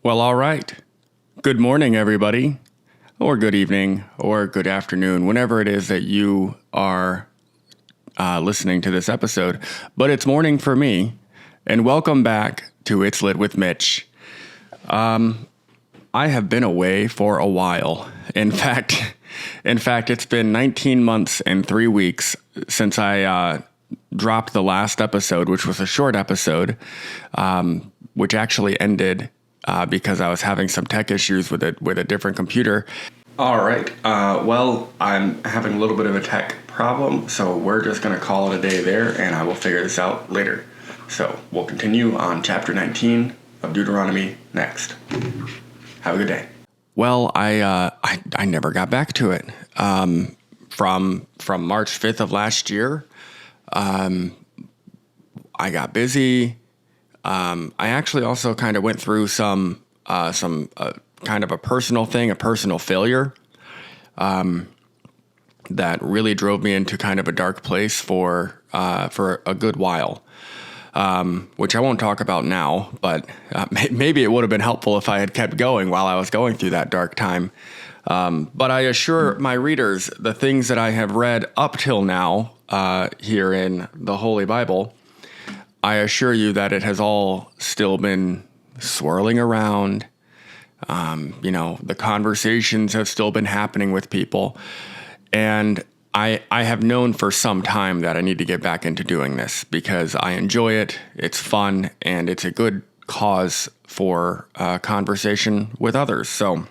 Well, all right. Good morning, everybody, or good evening, or good afternoon, whenever it is that you are listening to this episode. But it's morning for me, and welcome back to It's Lit with Mitch. I have been away for a while. In fact, it's been 19 months and 3 weeks since I dropped the last episode, which was a short episode, which actually ended because I was having some tech issues with a different computer. All right. Well, I'm having a little bit of a tech problem, so we're just going to call it a day there, and I will figure this out later. So we'll continue on chapter 19 of Deuteronomy next. Have a good day. Well, I never got back to it. From March 5th of last year, I got busy. I actually also kind of went through some kind of a personal thing, a personal failure, that really drove me into kind of a dark place for a good while, which I won't talk about now, but maybe it would have been helpful if I had kept going while I was going through that dark time. But I assure my readers the things that I have read up till now here in the Holy Bible, I assure you that it has all still been swirling around. The conversations have still been happening with people. And I have known for some time that I need to get back into doing this because I enjoy it. It's fun and it's a good cause for conversation with others. So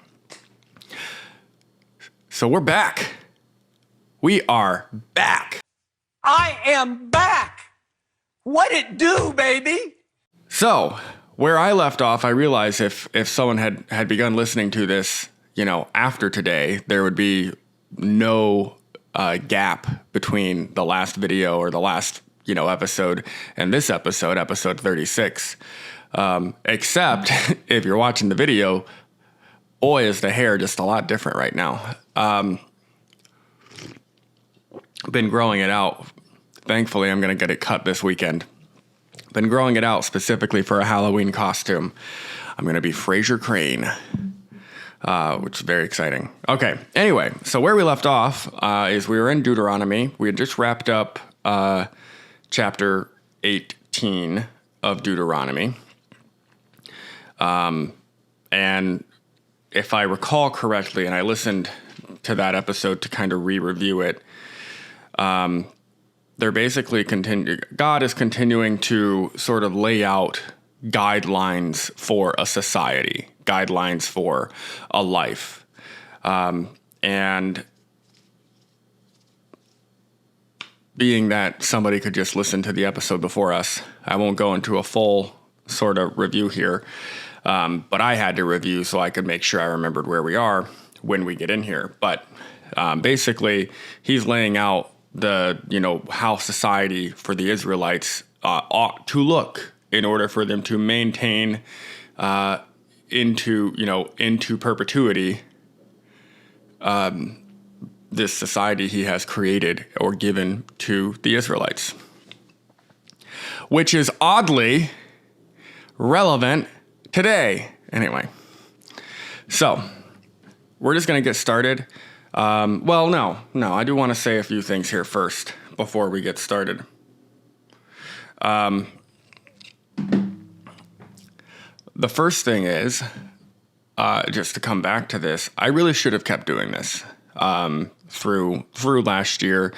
we're back. We are back. I am back. What it do, baby? So, where I left off, I realized if someone had begun listening to this, after today, there would be no gap between the last video or the last, episode and this episode 36. Except if you're watching the video, boy, is the hair just a lot different right now. Been growing it out. Thankfully, I'm going to get it cut this weekend. Been growing it out specifically for a Halloween costume. I'm going to be Fraser Crane, which is very exciting. Okay, anyway, so where we left off is we were in Deuteronomy. We had just wrapped up chapter 18 of Deuteronomy. And if I recall correctly, and I listened to that episode to kind of re-review it, they're basically God is continuing to sort of lay out guidelines for a society, guidelines for a life. And being that somebody could just listen to the episode before us, I won't go into a full sort of review here. But I had to review so I could make sure I remembered where we are when we get in here. But basically, he's laying out how society for the Israelites ought to look in order for them to maintain into perpetuity this society he has created or given to the Israelites, which is oddly relevant today. Anyway, so we're just going to get started. No, I do want to say a few things here first before we get started. The first thing is, just to come back to this, I really should have kept doing this through last year.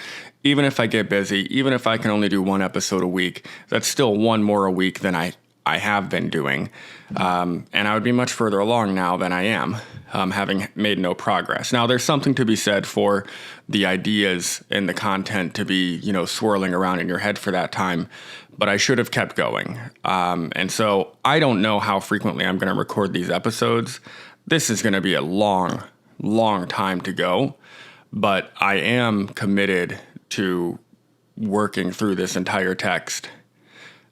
Even if I get busy, even if I can only do one episode a week, that's still one more a week than I have been doing. And I would be much further along now than I am, having made no progress. Now, there's something to be said for the ideas and the content to be, swirling around in your head for that time, but I should have kept going. And so I don't know how frequently I'm going to record these episodes. This is going to be a long, long time to go, but I am committed to working through this entire text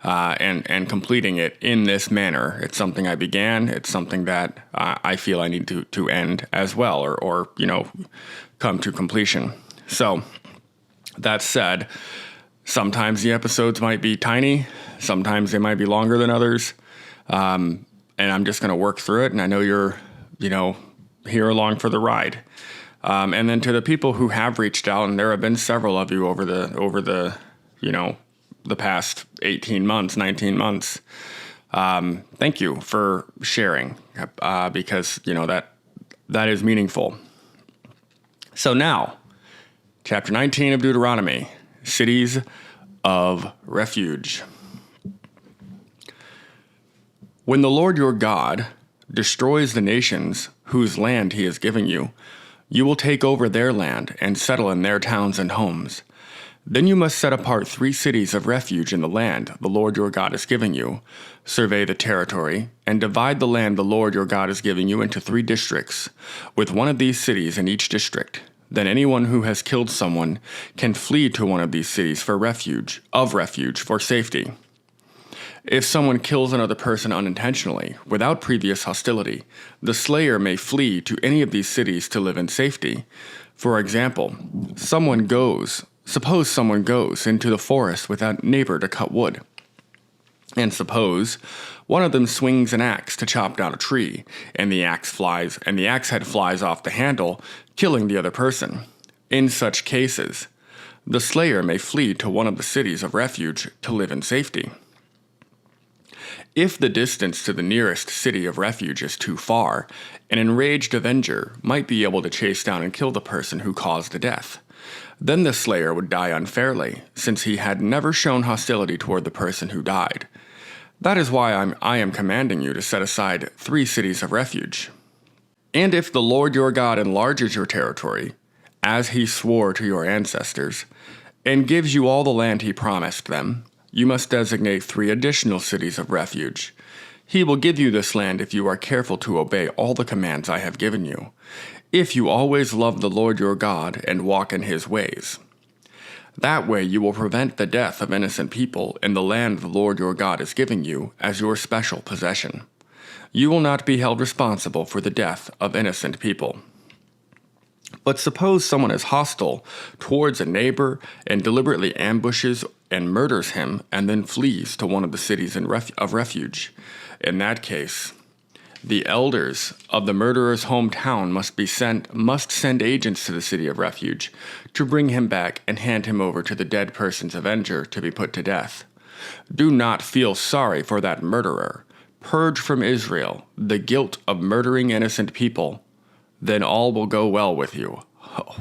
and completing it in this manner. It's something I began. It's something that I feel I need to end as well, or come to completion. So that said, sometimes the episodes might be tiny. Sometimes they might be longer than others. and I'm just going to work through it. And I know you're, here along for the ride. And then to the people who have reached out, and there have been several of you over the the past 18 months, 19 months. Thank you for sharing, because that is meaningful. So now, chapter 19 of Deuteronomy, cities of refuge. When the Lord your God destroys the nations whose land he is giving you, you will take over their land and settle in their towns and homes. Then you must set apart 3 cities of refuge in the land the Lord your God is giving you. Survey the territory, and divide the land the Lord your God is giving you into 3 districts, with one of these cities in each district. Then anyone who has killed someone can flee to one of these cities for refuge, for safety. If someone kills another person unintentionally, without previous hostility, the slayer may flee to any of these cities to live in safety. For example, suppose someone goes into the forest with a neighbor to cut wood. And suppose one of them swings an axe to chop down a tree, and the axe head flies off the handle, killing the other person. In such cases, the slayer may flee to one of the cities of refuge to live in safety. If the distance to the nearest city of refuge is too far, an enraged avenger might be able to chase down and kill the person who caused the death. Then the slayer would die unfairly, since he had never shown hostility toward the person who died. That is why I am commanding you to set aside 3 cities of refuge. And if the Lord your God enlarges your territory, as he swore to your ancestors, and gives you all the land he promised them, you must designate 3 additional cities of refuge. He will give you this land if you are careful to obey all the commands I have given you, if you always love the Lord your God and walk in his ways. That way you will prevent the death of innocent people in the land the Lord your God is giving you as your special possession. You will not be held responsible for the death of innocent people. But suppose someone is hostile towards a neighbor and deliberately ambushes and murders him and then flees to one of the cities of refuge. In that case, the elders of the murderer's hometown must send agents to the city of refuge to bring him back and hand him over to the dead person's avenger to be put to death. Do not feel sorry for that murderer. Purge from Israel the guilt of murdering innocent people. Then all will go well with you. Oh.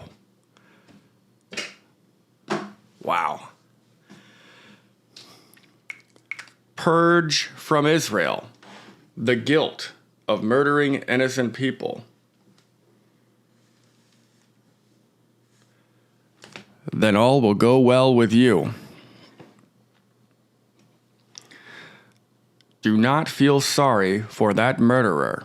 Wow. Purge from Israel the guilt of murdering innocent people. Then all will go well with you. Do not feel sorry for that murderer.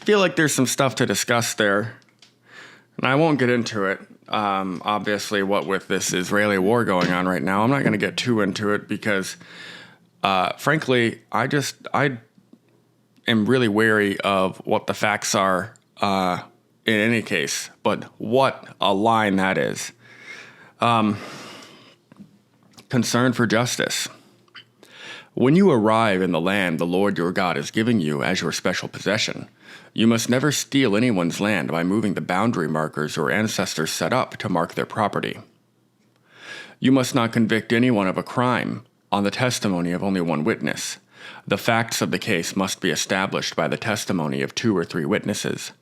I feel like there's some stuff to discuss there, and I won't get into it. Obviously, what with this Israeli war going on right now, I'm not going to get too into it because, frankly, I am really wary of what the facts are in any case, but what a line that is. Concern for justice. When you arrive in the land the Lord your God is giving you as your special possession, you must never steal anyone's land by moving the boundary markers your ancestors set up to mark their property. You must not convict anyone of a crime on the testimony of only one witness. The facts of the case must be established by the testimony of 2 or 3 witnesses.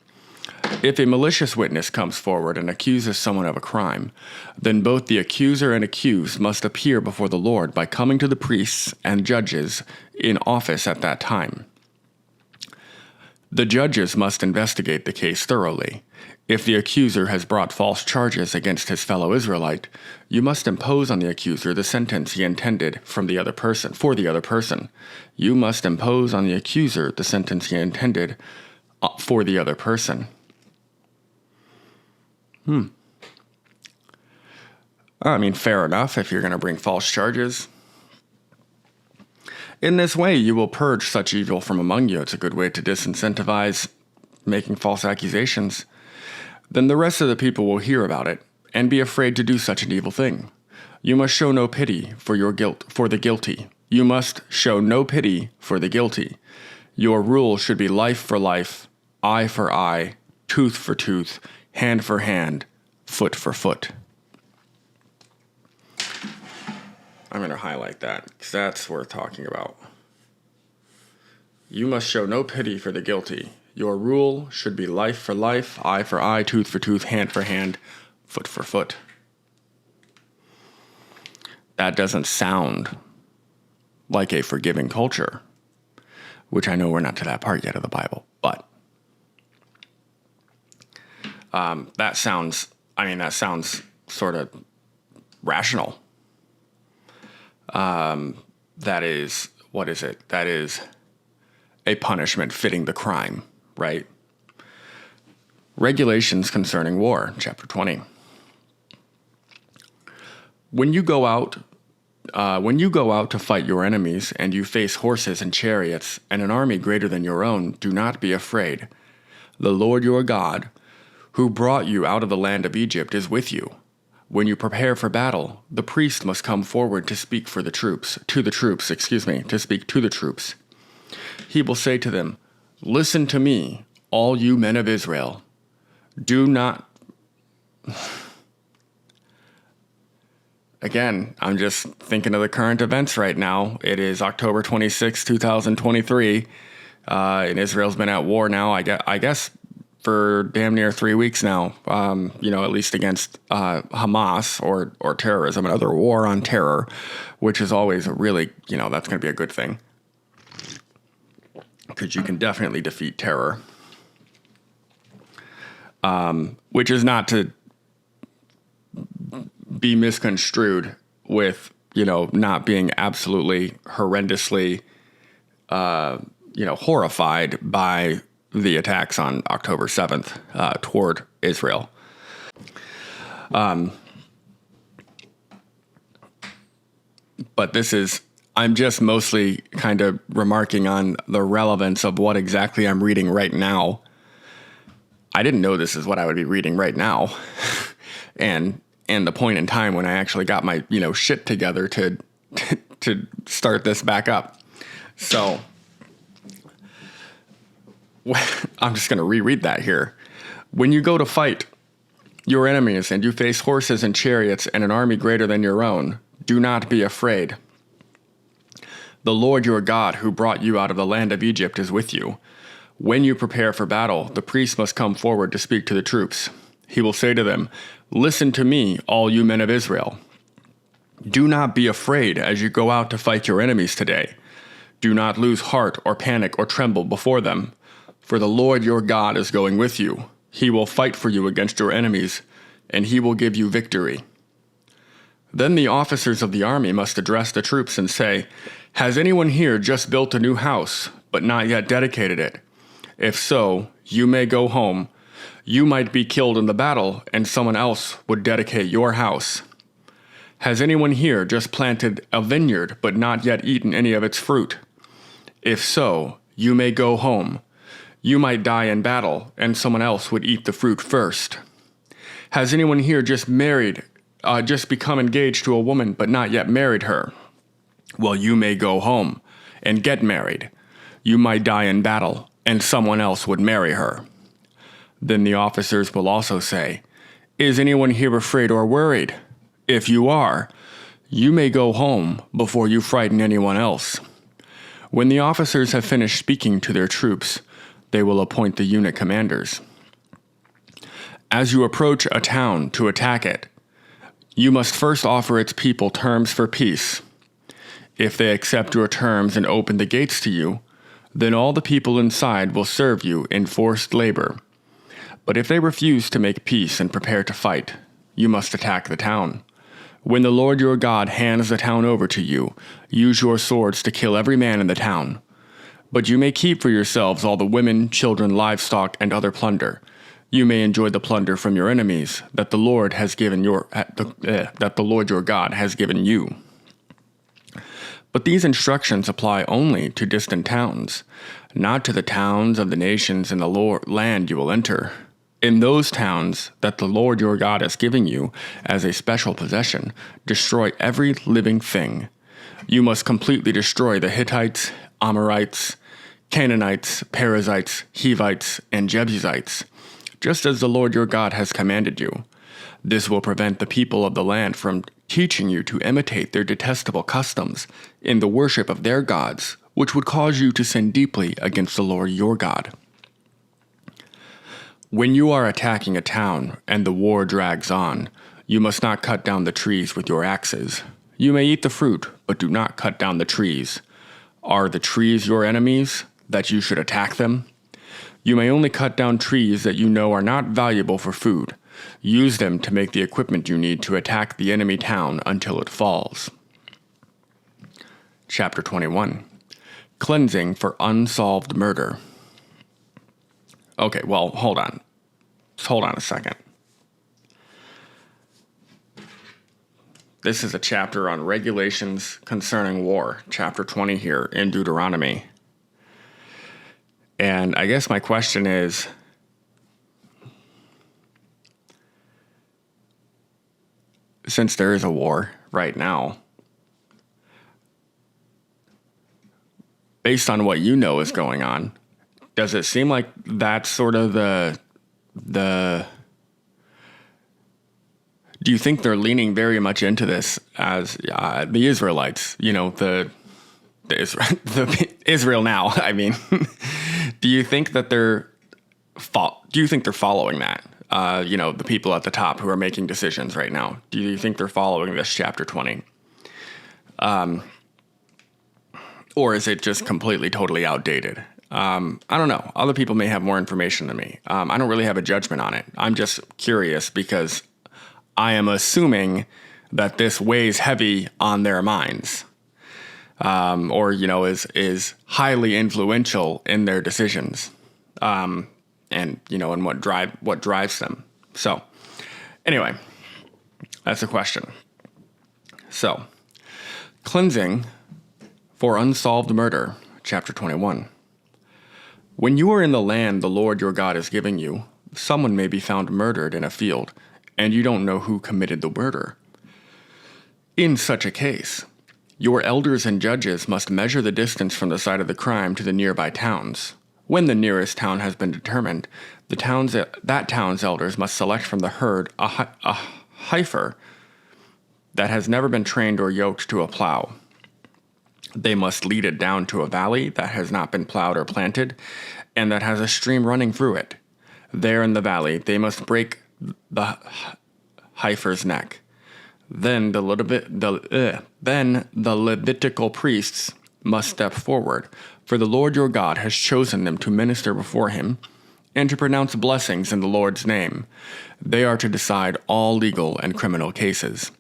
If a malicious witness comes forward and accuses someone of a crime, then both the accuser and accused must appear before the Lord by coming to the priests and judges in office at that time. The judges must investigate the case thoroughly. If the accuser has brought false charges against his fellow Israelite, you must impose on the accuser the sentence he intended for the other person. You must impose on the accuser the sentence he intended for the other person. I mean, fair enough if you're going to bring false charges. In this way, you will purge such evil from among you. It's a good way to disincentivize making false accusations. Then the rest of the people will hear about it and be afraid to do such an evil thing. You must show no pity for the guilty. You must show no pity for the guilty. Your rule should be life for life, eye for eye, tooth for tooth, hand for hand, foot for foot. I'm going to highlight that because that's worth talking about. You must show no pity for the guilty. Your rule should be life for life, eye for eye, tooth for tooth, hand for hand, foot for foot. That doesn't sound like a forgiving culture, which I know we're not to that part yet of the Bible, but that sounds sort of rational. That is, what is it? That is a punishment fitting the crime, right? Regulations concerning war, chapter 20. When you go out to fight your enemies and you face horses and chariots and an army greater than your own, do not be afraid. The Lord your God, who brought you out of the land of Egypt, is with you. When you prepare for battle, the priest must come forward to speak to the troops. He will say to them, "Listen to me, all you men of Israel. Do not..." Again, I'm just thinking of the current events right now. It is October 26, 2023, and Israel's been at war now, I guess for damn near 3 weeks now, at least against Hamas or terrorism, another war on terror, which is always a really, that's going to be a good thing. Because you can definitely defeat terror. Which is not to be misconstrued with, not being absolutely horrendously, horrified by the attacks on October 7th toward Israel. But I'm just mostly kind of remarking on the relevance of what exactly I'm reading right now. I didn't know this is what I would be reading right now. and the point in time when I actually got my, shit together to start this back up. So I'm just going to reread that here. When you go to fight your enemies and you face horses and chariots and an army greater than your own, do not be afraid. The Lord your God, who brought you out of the land of Egypt, is with you. When you prepare for battle, the priest must come forward to speak to the troops. He will say to them, "Listen to me, all you men of Israel. Do not be afraid as you go out to fight your enemies today. Do not lose heart or panic or tremble before them. For the Lord your God is going with you. He will fight for you against your enemies, and he will give you victory." Then the officers of the army must address the troops and say, "Has anyone here just built a new house, but not yet dedicated it? If so, you may go home. You might be killed in the battle, and someone else would dedicate your house. Has anyone here just planted a vineyard, but not yet eaten any of its fruit? If so, you may go home. You might die in battle, and someone else would eat the fruit first. Has anyone here just become engaged to a woman, but not yet married her? Well, you may go home and get married. You might die in battle, and someone else would marry her." Then the officers will also say, "Is anyone here afraid or worried? If you are, you may go home before you frighten anyone else." When the officers have finished speaking to their troops, they will appoint the unit commanders. As you approach a town to attack it, you must first offer its people terms for peace. If they accept your terms and open the gates to you, then all the people inside will serve you in forced labor. But if they refuse to make peace and prepare to fight, you must attack the town. When the Lord your God hands the town over to you, use your swords to kill every man in the town. But you may keep for yourselves all the women, children, livestock, and other plunder. You may enjoy the plunder from your enemies that the Lord your God has given you. But these instructions apply only to distant towns, not to the towns of the nations in the land you will enter. In those towns that the Lord your God is giving you as a special possession, destroy every living thing. You must completely destroy the Hittites, Amorites, Canaanites, Perizzites, Hivites, and Jebusites, just as the Lord your God has commanded you. This will prevent the people of the land from teaching you to imitate their detestable customs in the worship of their gods, which would cause you to sin deeply against the Lord your God. When you are attacking a town and the war drags on, you must not cut down the trees with your axes. You may eat the fruit, but do not cut down the trees. Are the trees your enemies, that you should attack them? You may only cut down trees that you know are not valuable for food. Use them to make the equipment you need to attack the enemy town until it falls. Chapter 21. Cleansing for unsolved murder. Okay, well, hold on. Just hold on a second. This is a chapter on regulations concerning war, chapter 20 here in Deuteronomy. And I guess my question is, since there is a war right now, based on what you know is going on, does it seem like that's sort of the do you think they're leaning very much into this as the Israelites, the Israel now? I mean, do you think that they're following that? The people at the top who are making decisions right now. Do you think they're following this chapter 20? Or is it just completely, totally outdated? I don't know. Other people may have more information than me. I don't really have a judgment on it. I'm just curious because I am assuming that this weighs heavy on their minds, or is highly influential in their decisions, and what drives them. So, anyway, that's a question. So, cleansing for unsolved murder, chapter 21. When you are in the land the Lord your God is giving you, someone may be found murdered in a field, and you don't know who committed the murder. In such a case, your elders and judges must measure the distance from the site of the crime to the nearby towns. When the nearest town has been determined, that town's elders must select from the herd a heifer that has never been trained or yoked to a plow. They must lead it down to a valley that has not been plowed or planted, and that has a stream running through it. There in the valley, they must break the heifer's neck. Then the Levitical priests must step forward, for the Lord your God has chosen them to minister before him and to pronounce blessings in the Lord's name. They are to decide all legal and criminal cases.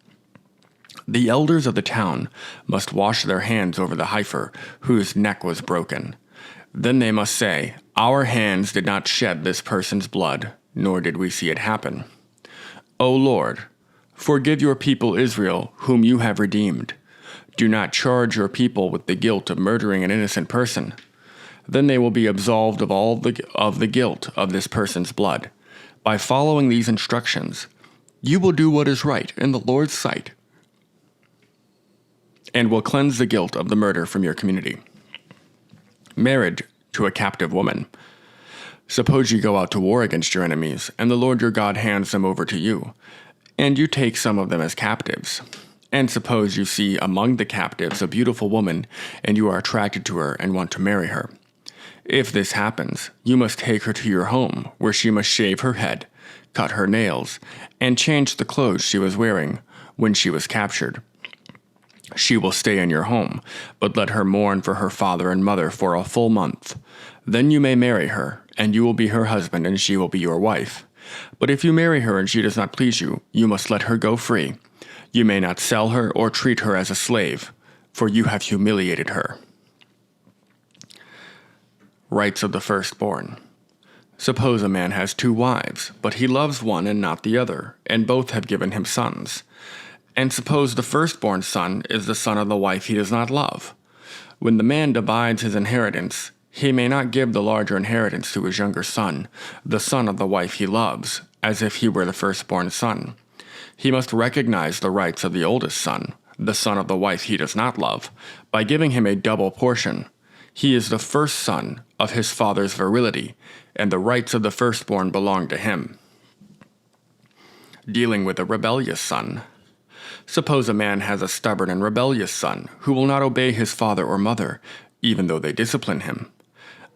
The elders of the town must wash their hands over the heifer whose neck was broken. Then they must say, "Our hands did not shed this person's blood, nor did we see it happen. O Lord, forgive your people Israel, whom you have redeemed. Do not charge your people with the guilt of murdering an innocent person. Then they will be absolved of all of the guilt of this person's blood. By following these instructions, you will do what is right in the Lord's sight, and will cleanse the guilt of the murder from your community." Marriage to a captive woman. Suppose you go out to war against your enemies, and the Lord your God hands them over to you, and you take some of them as captives. And suppose you see among the captives a beautiful woman, and you are attracted to her and want to marry her. If this happens, you must take her to your home, where she must shave her head, cut her nails, and change the clothes she was wearing when she was captured. She will stay in your home, but let her mourn for her father and mother for a full month. Then you may marry her, and you will be her husband, and she will be your wife. But if you marry her and she does not please you, you must let her go free. You may not sell her or treat her as a slave, for you have humiliated her. Rights of the firstborn. Suppose a man has 2 wives, but he loves one and not the other, and both have given him sons. And suppose the firstborn son is the son of the wife he does not love. When the man divides his inheritance, He may not give the larger inheritance to his younger son, the son of the wife he loves, as if he were the firstborn son. He must recognize the rights of the oldest son, the son of the wife he does not love, by giving him a double portion. He is the first son of his father's virility, and the rights of the firstborn belong to him. Dealing with a rebellious son. Suppose a man has a stubborn and rebellious son who will not obey his father or mother, even though they discipline him.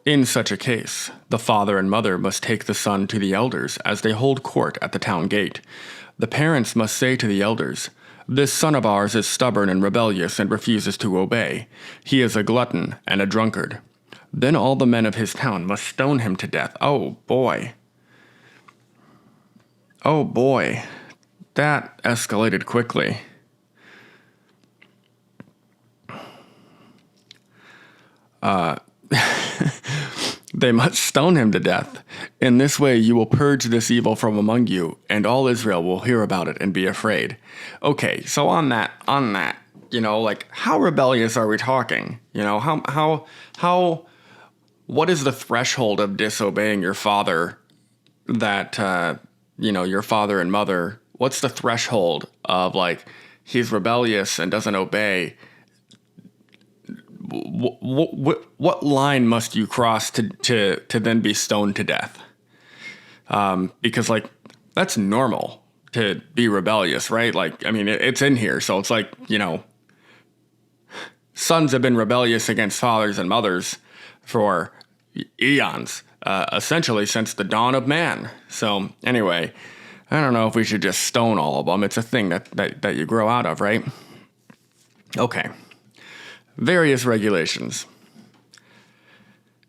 In such a case, the father and mother must take the son to the elders as they hold court at the town gate. The parents must say to the elders, "This son of ours is stubborn and rebellious and refuses to obey. He is a glutton and a drunkard." Then all the men of his town must stone him to death. Oh boy. Oh boy. That escalated quickly. They must stone him to death. In this way you will purge this evil from among you, and all Israel will hear about it and be afraid. Okay, so on that, like, how rebellious are we talking? What is the threshold of disobeying your father that, your father and mother? What's the threshold of, like, he's rebellious and doesn't obey? What line must you cross to then be stoned to death? Because, like, that's normal to be rebellious, right? Like, I mean, it's in here. So it's like, sons have been rebellious against fathers and mothers for eons, essentially since the dawn of man. So anyway, I don't know if we should just stone all of them. It's a thing that you grow out of, right? Okay. Various regulations.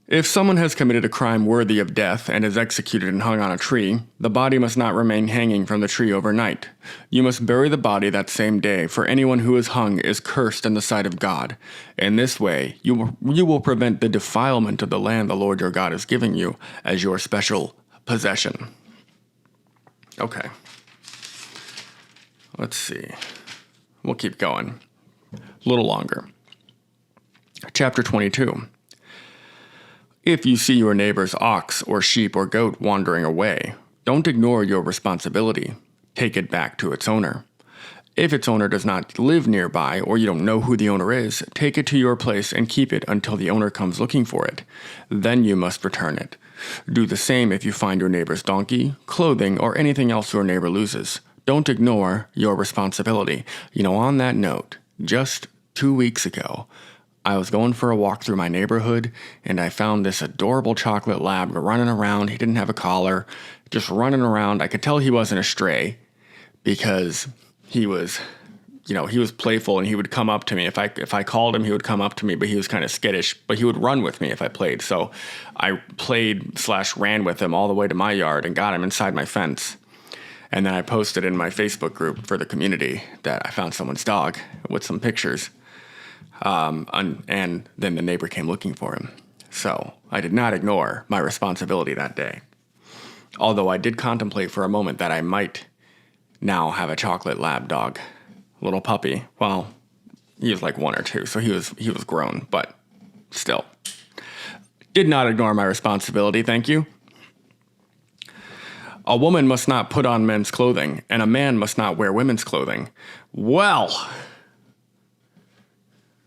If someone has committed a crime worthy of death and is executed and hung on a tree, the body must not remain hanging from the tree overnight. You must bury the body that same day, for anyone who is hung is cursed in the sight of God. In this way, you will prevent the defilement of the land the Lord your God is giving you as your special possession. Okay. Let's see. We'll keep going. A little longer. Chapter 22. If you see your neighbor's ox or sheep or goat wandering away, don't ignore your responsibility. Take it back to its owner. If its owner does not live nearby or you don't know who the owner is, take it to your place and keep it until the owner comes looking for it. Then you must return it. Do the same if you find your neighbor's donkey, clothing, or anything else your neighbor loses. Don't ignore your responsibility. On that note, just 2 weeks ago, I was going for a walk through my neighborhood, and I found this adorable chocolate lab running around. He didn't have a collar, just running around. I could tell he wasn't a stray because he was playful, and he would come up to me. If I called him, he would come up to me, but he was kind of skittish, but he would run with me if I played. So I played/ran with him all the way to my yard and got him inside my fence. And then I posted in my Facebook group for the community that I found someone's dog with some pictures. And then the neighbor came looking for him. So I did not ignore my responsibility that day. Although I did contemplate for a moment that I might now have a chocolate lab dog, a little puppy. Well, he was like 1 or 2, so he was grown, but still. Did not ignore my responsibility, thank you. A woman must not put on men's clothing, and a man must not wear women's clothing. Well,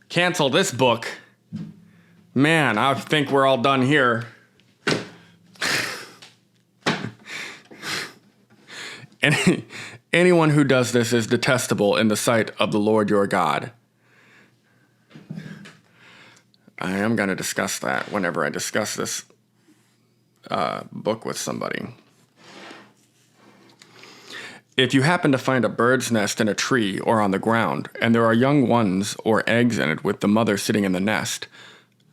cancel this book. Man, I think we're all done here. Anyone who does this is detestable in the sight of the Lord your God. I am going to discuss that whenever I discuss this book with somebody. If you happen to find a bird's nest in a tree or on the ground, and there are young ones or eggs in it with the mother sitting in the nest,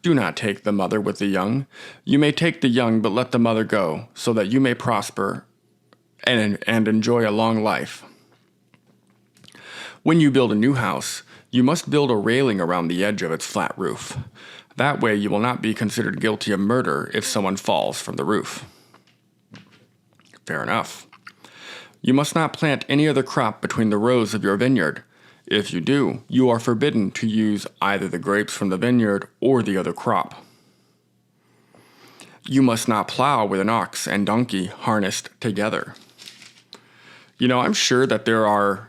do not take the mother with the young. You may take the young, but let the mother go, so that you may prosper and enjoy a long life. When you build a new house, you must build a railing around the edge of its flat roof. That way you will not be considered guilty of murder if someone falls from the roof. Fair enough. You must not plant any other crop between the rows of your vineyard. If you do, you are forbidden to use either the grapes from the vineyard or the other crop. You must not plow with an ox and donkey harnessed together. I'm sure that there are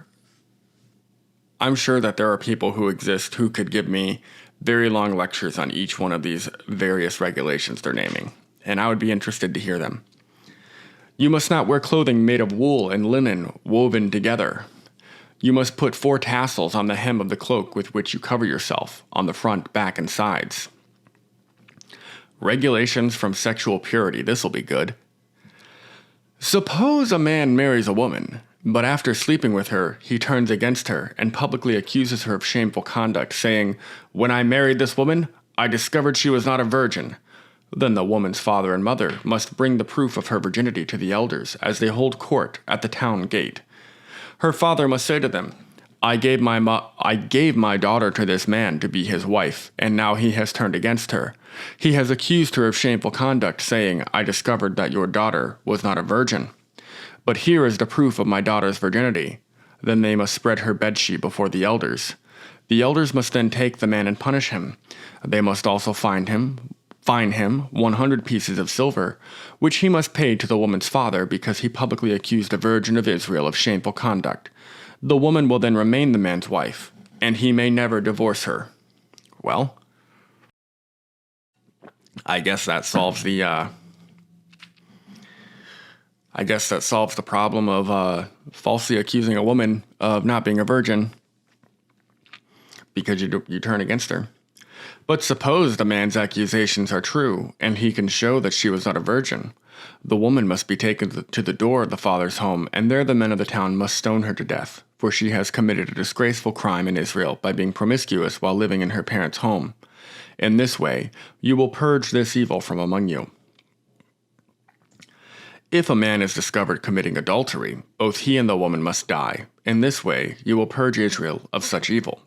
people who exist who could give me very long lectures on each one of these various regulations they're naming, and I would be interested to hear them. You must not wear clothing made of wool and linen woven together. You must put 4 tassels on the hem of the cloak with which you cover yourself, on the front, back, and sides. Regulations from sexual purity. This'll be good. Suppose a man marries a woman, but after sleeping with her, he turns against her and publicly accuses her of shameful conduct, saying, "When I married this woman, I discovered she was not a virgin." Then the woman's father and mother must bring the proof of her virginity to the elders as they hold court at the town gate. Her father must say to them, I gave my daughter to this man to be his wife, and now he has turned against her. He has accused her of shameful conduct, saying, I discovered that your daughter was not a virgin. But here is the proof of my daughter's virginity. Then they must spread her bedsheet before the elders. The elders must then take the man and punish him. They must also fine him 100 pieces of silver, which he must pay to the woman's father because he publicly accused a virgin of Israel of shameful conduct. The woman will then remain the man's wife, and he may never divorce her. Well, I guess that solves the problem of falsely accusing a woman of not being a virgin because you turn against her. But suppose the man's accusations are true, and he can show that she was not a virgin. The woman must be taken to the door of the father's home, and there the men of the town must stone her to death, for she has committed a disgraceful crime in Israel by being promiscuous while living in her parents' home. In this way, you will purge this evil from among you. If a man is discovered committing adultery, both he and the woman must die. In this way, you will purge Israel of such evil.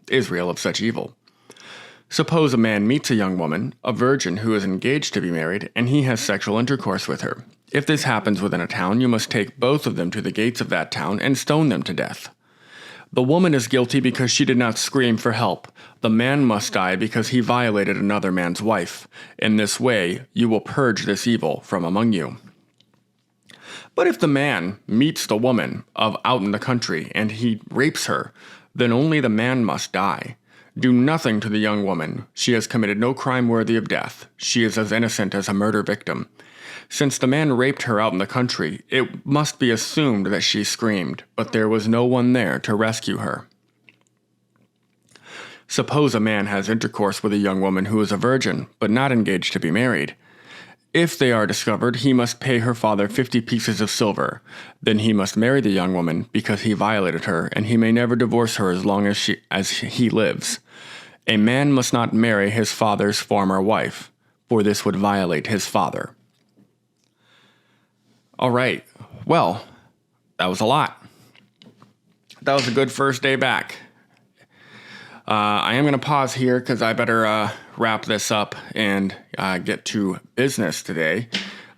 Suppose a man meets a young woman, a virgin who is engaged to be married, and he has sexual intercourse with her. If this happens within a town, you must take both of them to the gates of that town and stone them to death. The woman is guilty because she did not scream for help. The man must die because he violated another man's wife. In this way, you will purge this evil from among you. But if the man meets the woman out in the country and he rapes her, then only the man must die. Do nothing to the young woman. She has committed no crime worthy of death. She is as innocent as a murder victim. Since the man raped her out in the country, it must be assumed that she screamed, but there was no one there to rescue her. Suppose a man has intercourse with a young woman who is a virgin, but not engaged to be married. If they are discovered, he must pay her father 50 pieces of silver. Then he must marry the young woman because he violated her, and he may never divorce her as long as he lives. A man must not marry his father's former wife, for this would violate his father. All right, well, that was a lot. That was a good first day back. I am going to pause here because I better wrap this up and get to business today,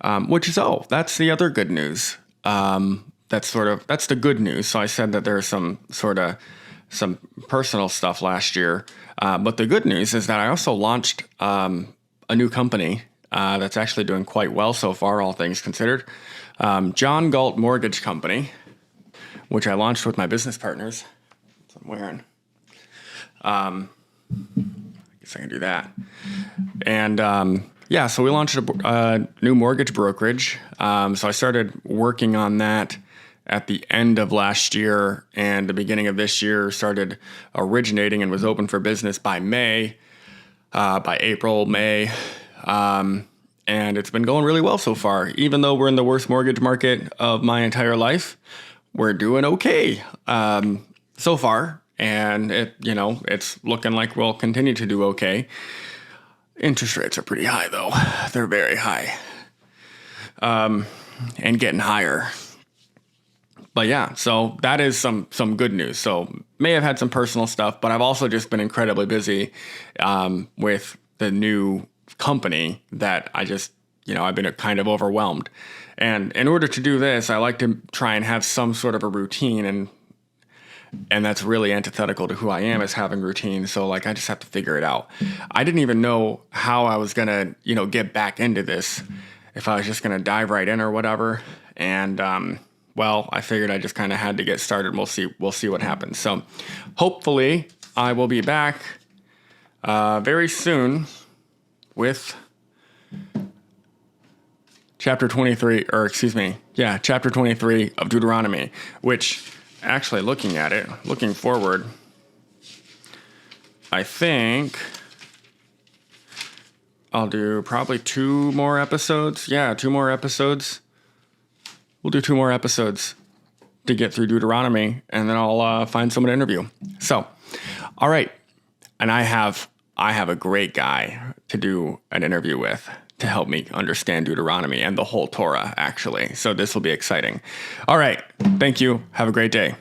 that's the other good news. That's the good news. So I said that there's some personal stuff last year, but the good news is that I also launched a new company that's actually doing quite well so far, all things considered. John Galt Mortgage Company, which I launched with my business partners. That's what I'm wearing. I guess I can do that. And so we launched a new mortgage brokerage. So I started working on that at the end of last year, and the beginning of this year started originating and was open for business by April, May. And it's been going really well so far. Even though we're in the worst mortgage market of my entire life, we're doing okay so far. And it's looking like we'll continue to do okay. Interest rates are pretty high, though. They're very high. And getting higher. But yeah, so that is some good news. So may have had some personal stuff, but I've also just been incredibly busy with the new company that I've been kind of overwhelmed. And in order to do this, I like to try and have some sort of a routine, and that's really antithetical to who I am as having routine. So I just have to figure it out. I didn't even know how I was going to, get back into this. if I was just going to dive right in or whatever. And, well, I figured I just kind of had to get started. We'll see what happens. So hopefully I will be back very soon with chapter 23 of Deuteronomy, which actually looking forward, I think I'll do probably 2 more episodes. Yeah, 2 more episodes. We'll do 2 more episodes to get through Deuteronomy, and then I'll find someone to interview. So, all right. And I have a great guy to do an interview with to help me understand Deuteronomy and the whole Torah, actually. So this will be exciting. All right. Thank you. Have a great day.